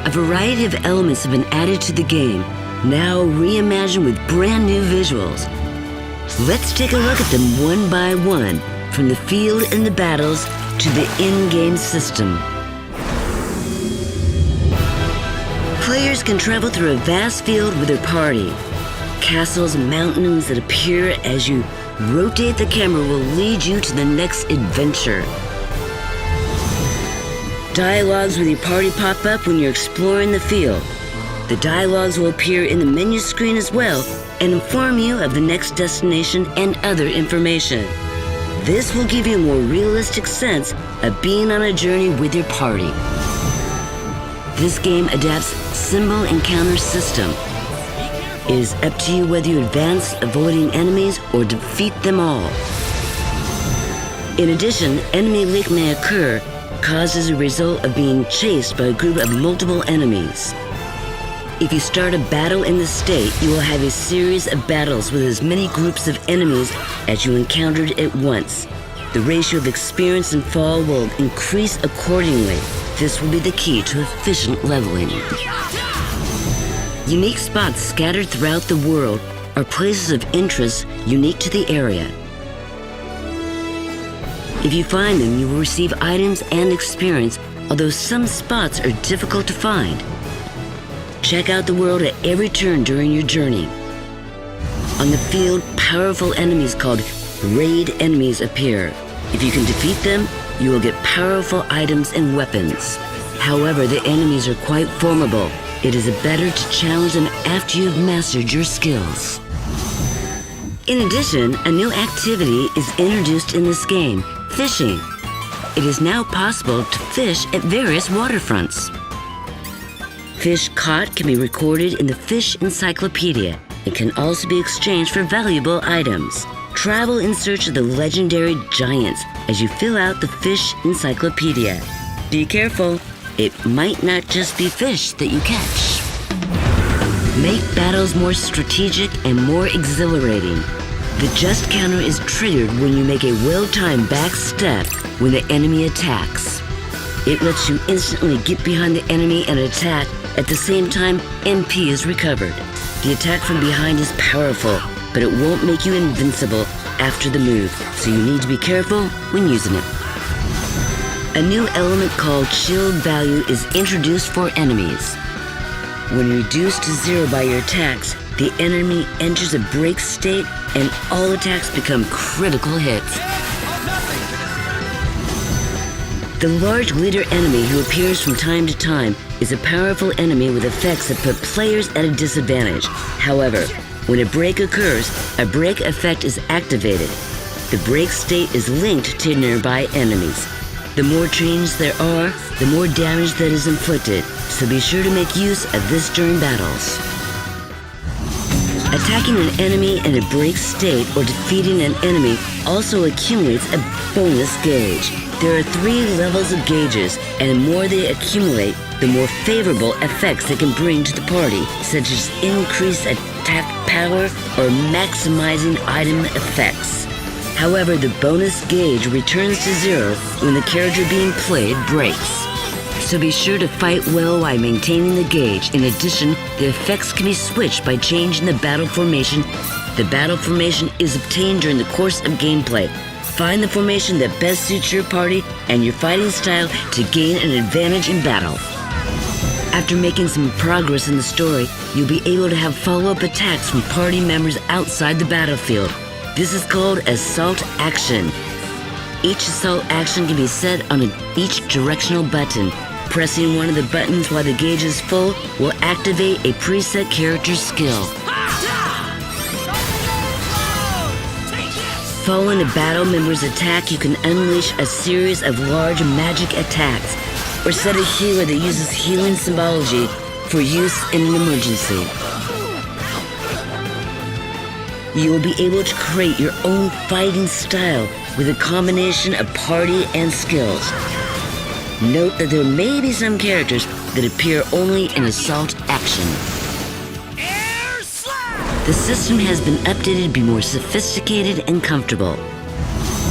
A variety of elements have been added to the game, now reimagined with brand new visuals. Let's take a look at them one by one, from the field and the battles to the in-game system. Players can travel through a vast field with their party. Castles and mountains that appear as you rotate the camera will lead you to the next adventure. Dialogues with your party pop up when you're exploring the field. The dialogues will appear in the menu screen as well and inform you of the next destination and other information. This will give you a more realistic sense of being on a journey with your party. This game adapts symbol encounter system. It is up to you whether you advance avoiding enemies or defeat them all. In addition, enemy leak may occur, caused as a result of being chased by a group of multiple enemies. If you start a battle in the state, you will have a series of battles with as many groups of enemies as you encountered at once. The ratio of experience and fall will increase accordingly. This will be the key to efficient leveling. Unique spots scattered throughout the world are places of interest unique to the area. If you find them, you will receive items and experience, although some spots are difficult to find. Check out the world at every turn during your journey. On the field, powerful enemies called raid enemies appear. If you can defeat them, you will get powerful items and weapons. However, the enemies are quite formidable. It is better to challenge them after you've mastered your skills. In addition, a new activity is introduced in this game, fishing. It is now possible to fish at various waterfronts. Fish caught can be recorded in the Fish Encyclopedia. It can also be exchanged for valuable items. Travel in search of the legendary giants as you fill out the Fish Encyclopedia. Be careful, it might not just be fish that you catch. Make battles more strategic and more exhilarating. The just counter is triggered when you make a well-timed back step when the enemy attacks. It lets you instantly get behind the enemy and attack. At the same time, MP is recovered. The attack from behind is powerful, but it won't make you invincible after the move, so you need to be careful when using it. A new element called shield value is introduced for enemies. When reduced to 0 by your attacks, the enemy enters a break state and all attacks become critical hits. The large leader enemy who appears from time to time is a powerful enemy with effects that put players at a disadvantage. However, when a break occurs, a break effect is activated. The break state is linked to nearby enemies. The more chains there are, the more damage that is inflicted, so be sure to make use of this during battles. Attacking an enemy in a break state or defeating an enemy also accumulates a bonus gauge. There are 3 levels of gauges, and the more they accumulate, the more favorable effects they can bring to the party, such as increased attack power or maximizing item effects. However, the bonus gauge returns to 0 when the character being played breaks. So be sure to fight well while maintaining the gauge. In addition, the effects can be switched by changing the battle formation. The battle formation is obtained during the course of gameplay. Find the formation that best suits your party and your fighting style to gain an advantage in battle. After making some progress in the story, you'll be able to have follow-up attacks from party members outside the battlefield. This is called Assault Action. Each assault action can be set on each directional button. Pressing one of the buttons while the gauge is full will activate a preset character skill. Following a battle member's attack, you can unleash a series of large magic attacks, or set a healer that uses healing symbology for use in an emergency. You will be able to create your own fighting style with a combination of party and skills. Note that there may be some characters that appear only in Assault Action. The system has been updated to be more sophisticated and comfortable.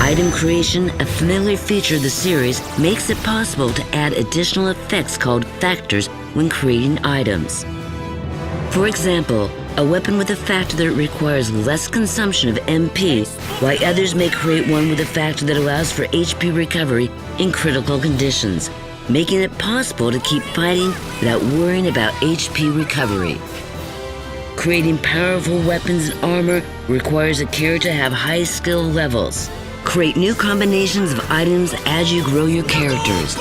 Item creation, a familiar feature of the series, makes it possible to add additional effects called factors when creating items. For example, a weapon with a factor that requires less consumption of MP, while others may create one with a factor that allows for HP recovery in critical conditions, making it possible to keep fighting without worrying about HP recovery. Creating powerful weapons and armor requires a character to have high skill levels. Create new combinations of items as you grow your characters.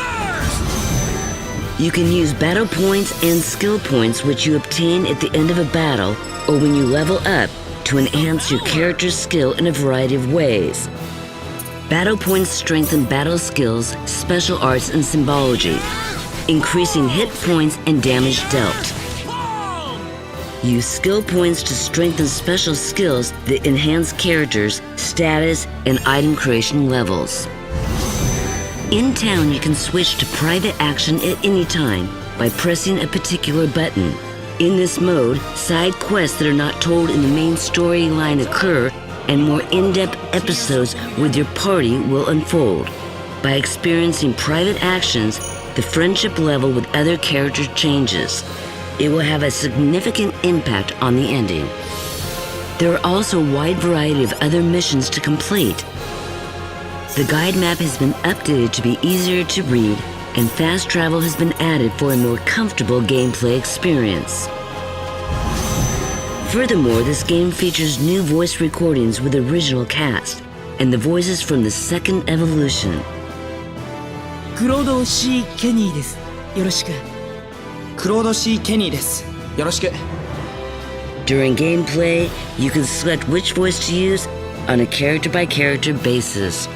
You can use battle points and skill points which you obtain at the end of a battle or when you level up to enhance your character's skill in a variety of ways. Battle points strengthen battle skills, special arts, and symbology, increasing hit points and damage dealt. Use skill points to strengthen special skills that enhance characters, status, and item creation levels. In town, you can switch to private action at any time by pressing a particular button. In this mode, side quests that are not told in the main storyline occur, and more in-depth episodes with your party will unfold. By experiencing private actions, the friendship level with other characters changes. It will have a significant impact on the ending. There are also a wide variety of other missions to complete. The guide map has been updated to be easier to read, and fast travel has been added for a more comfortable gameplay experience. Furthermore, this game features new voice recordings with the original cast and the voices from the second evolution. クロード C ケニーです。よろしく。クロード C ケニーです。よろしく。During gameplay, you can select which voice to use on a character-by-character basis.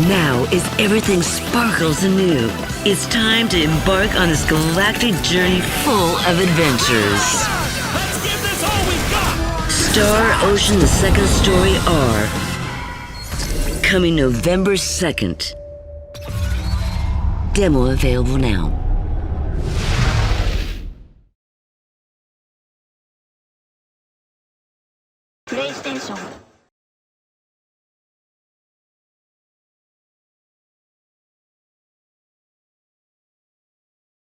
Now, as everything sparkles anew, it's time to embark on this galactic journey full of adventures. Let's give this all we've got! Star Ocean: The Second Story R. Coming November 2nd. Demo available now. PlayStation